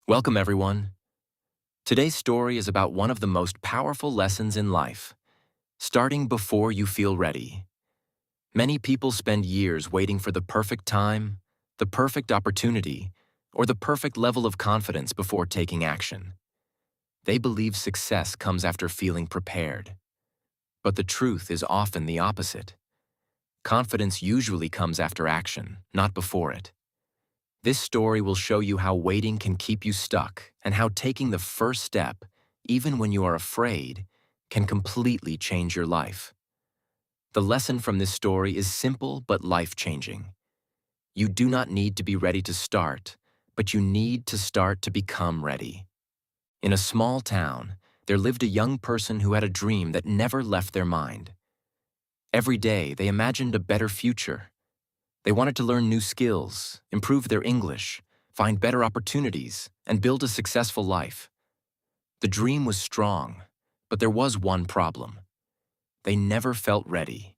Welcome, everyone. Today's story is about one of the most powerful lessons in life, starting before you feel ready. Many people spend years waiting for the perfect time, the perfect opportunity, or the perfect level of confidence before taking action. They believe success comes after feeling prepared. But the truth is often the opposite. Confidence usually comes after action, not before it. This story will show you how waiting can keep you stuck and how taking the first step, even when you are afraid, can completely change your life. The lesson from this story is simple but life-changing. You do not need to be ready to start, but you need to start to become ready. In a small town, there lived a young person who had a dream that never left their mind. Every day, they imagined a better future. They wanted to learn new skills, improve their English, find better opportunities, and build a successful life. The dream was strong, but there was one problem. They never felt ready.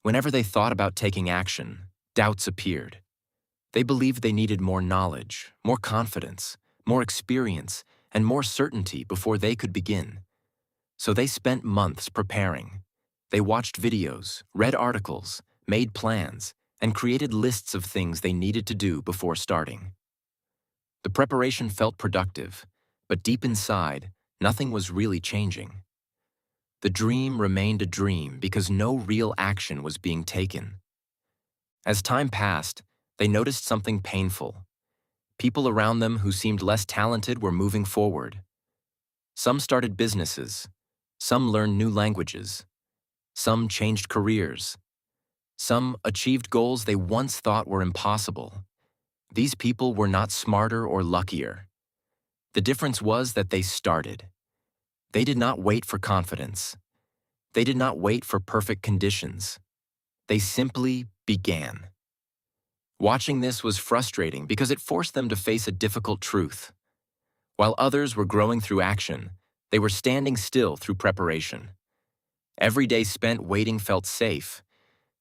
Whenever they thought about taking action, doubts appeared. They believed they needed more knowledge, more confidence, more experience, and more certainty before they could begin. So they spent months preparing. They watched videos, read articles, made plans, and created lists of things they needed to do before starting. The preparation felt productive, but deep inside, nothing was really changing. The dream remained a dream because no real action was being taken. As time passed, they noticed something painful. People around them who seemed less talented were moving forward. Some started businesses. Some learned new languages. Some changed careers. Some achieved goals they once thought were impossible. These people were not smarter or luckier. The difference was that they started. They did not wait for confidence. They did not wait for perfect conditions. They simply began. Watching this was frustrating because it forced them to face a difficult truth. While others were growing through action, they were standing still through preparation. Every day spent waiting felt safe,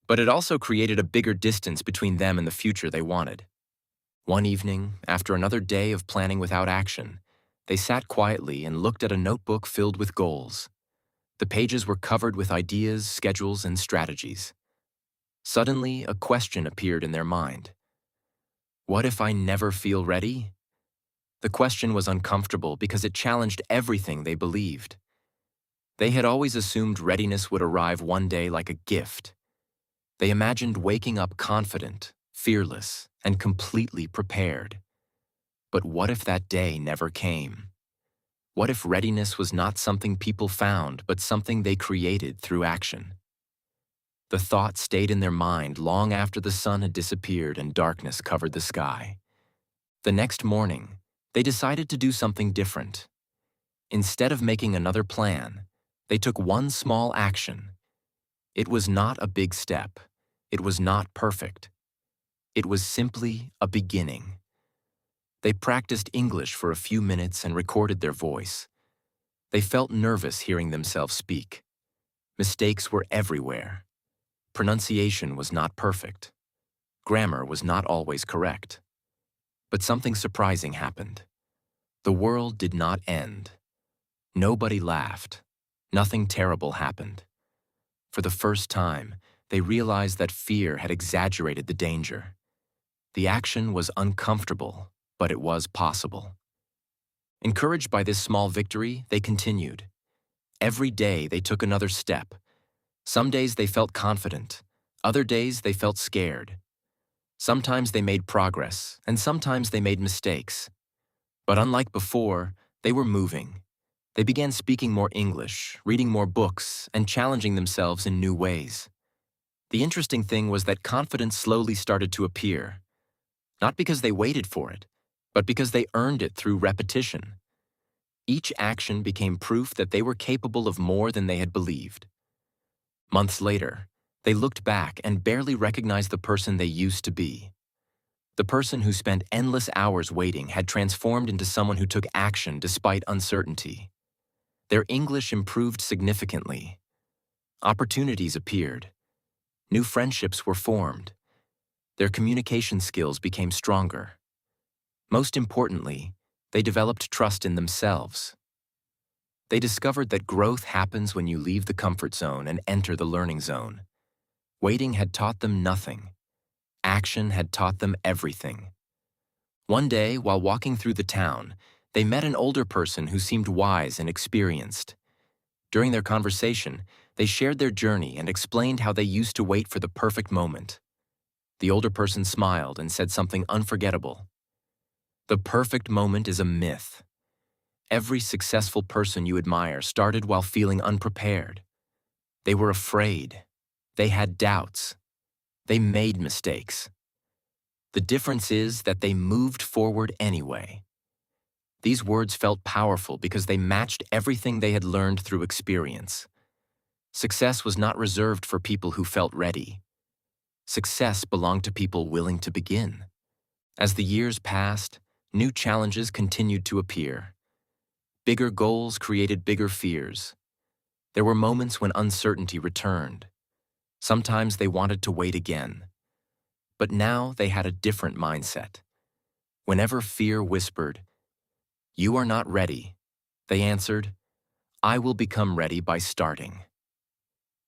but it also created a bigger distance between them and the future they wanted. One evening, after another day of planning without action, they sat quietly and looked at a notebook filled with goals. The pages were covered with ideas, schedules, and strategies. Suddenly, a question appeared in their mind. What if I never feel ready? The question was uncomfortable because it challenged everything they believed. They had always assumed readiness would arrive one day like a gift. They imagined waking up confident, fearless, and completely prepared. But what if that day never came? What if readiness was not something people found, but something they created through action? The thought stayed in their mind long after the sun had disappeared and darkness covered the sky. The next morning, they decided to do something different. Instead of making another plan, they took one small action. It was not a big step. It was not perfect. It was simply a beginning. They practiced English for a few minutes and recorded their voice. They felt nervous hearing themselves speak. Mistakes were everywhere. Pronunciation was not perfect. Grammar was not always correct. But something surprising happened. The world did not end. Nobody laughed. Nothing terrible happened. For the first time, they realized that fear had exaggerated the danger. The action was uncomfortable, but it was possible. Encouraged by this small victory, they continued. Every day they took another step. Some days they felt confident. Other days they felt scared. Sometimes they made progress, and sometimes they made mistakes. But unlike before, they were moving. They began speaking more English, reading more books, and challenging themselves in new ways. The interesting thing was that confidence slowly started to appear. Not because they waited for it, but because they earned it through repetition. Each action became proof that they were capable of more than they had believed. Months later, they looked back and barely recognized the person they used to be. The person who spent endless hours waiting had transformed into someone who took action despite uncertainty. Their English improved significantly. Opportunities appeared. New friendships were formed. Their communication skills became stronger. Most importantly, They developed trust in themselves. They discovered that growth happens when you leave the comfort zone and enter the learning zone. Waiting had taught them nothing. Action had taught them everything. One day, while walking through the town, they met an older person who seemed wise and experienced. During their conversation, they shared their journey and explained how they used to wait for the perfect moment. The older person smiled and said something unforgettable. The perfect moment is a myth. Every successful person you admire started while feeling unprepared. They were afraid. They had doubts. They made mistakes. The difference is that they moved forward anyway. These words felt powerful because they matched everything they had learned through experience. Success was not reserved for people who felt ready. Success belonged to people willing to begin. As the years passed, new challenges continued to appear. Bigger goals created bigger fears. There were moments when uncertainty returned. Sometimes they wanted to wait again. But now they had a different mindset. Whenever fear whispered, "You are not ready," they answered, "I will become ready by starting."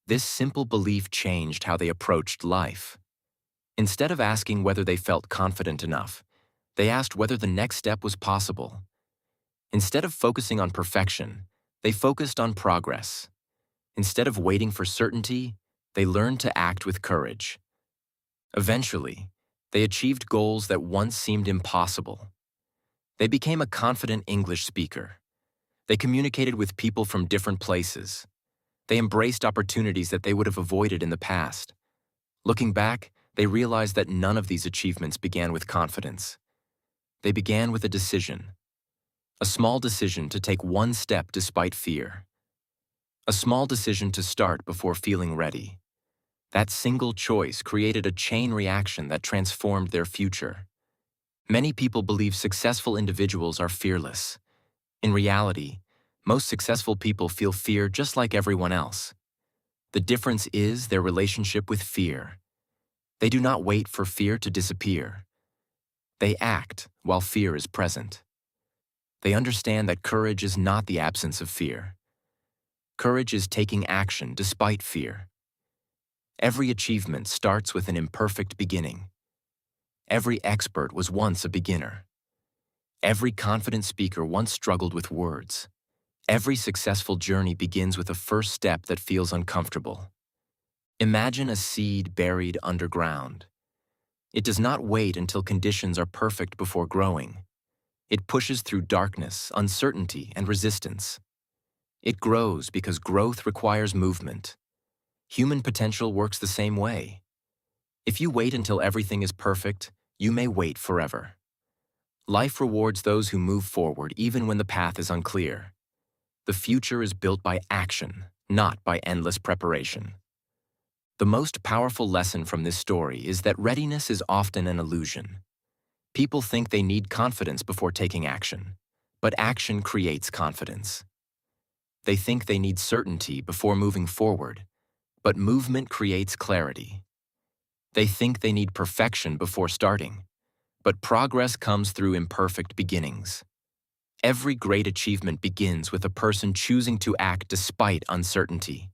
This simple belief changed how they approached life. Instead of asking whether they felt confident enough, they asked whether the next step was possible. Instead of focusing on perfection, they focused on progress. Instead of waiting for certainty, they learned to act with courage. Eventually, they achieved goals that once seemed impossible. They became a confident English speaker. They communicated with people from different places. They embraced opportunities that they would have avoided in the past. Looking back, they realized that none of these achievements began with confidence. They began with a decision. A small decision to take one step despite fear. A small decision to start before feeling ready. That single choice created a chain reaction that transformed their future. Many people believe successful individuals are fearless. In reality, most successful people feel fear just like everyone else. The difference is their relationship with fear. They do not wait for fear to disappear. They act while fear is present. They understand that courage is not the absence of fear. Courage is taking action despite fear. Every achievement starts with an imperfect beginning. Every expert was once a beginner. Every confident speaker once struggled with words. Every successful journey begins with a first step that feels uncomfortable. Imagine a seed buried underground. It does not wait until conditions are perfect before growing. It pushes through darkness, uncertainty, and resistance. It grows because growth requires movement. Human potential works the same way. If you wait until everything is perfect, you may wait forever. Life rewards those who move forward even when the path is unclear. The future is built by action, not by endless preparation. The most powerful lesson from this story is that readiness is often an illusion. People think they need confidence before taking action, but action creates confidence. They think they need certainty before moving forward, but movement creates clarity. They think they need perfection before starting, but progress comes through imperfect beginnings. Every great achievement begins with a person choosing to act despite uncertainty.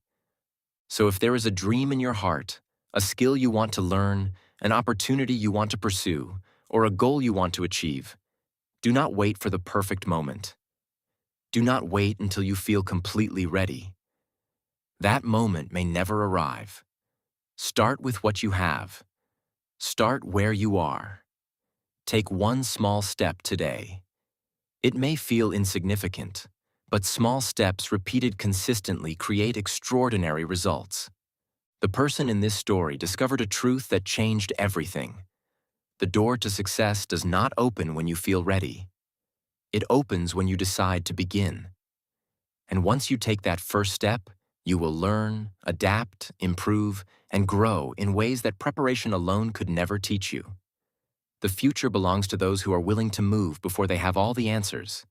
So if there is a dream in your heart, a skill you want to learn, an opportunity you want to pursue, or a goal you want to achieve, do not wait for the perfect moment. Do not wait until you feel completely ready. That moment may never arrive. Start with what you have. Start where you are. Take one small step today. It may feel insignificant, but small steps repeated consistently create extraordinary results. The person in this story discovered a truth that changed everything. The door to success does not open when you feel ready. It opens when you decide to begin. And once you take that first step, you will learn, adapt, improve, and grow in ways that preparation alone could never teach you. The future belongs to those who are willing to move before they have all the answers.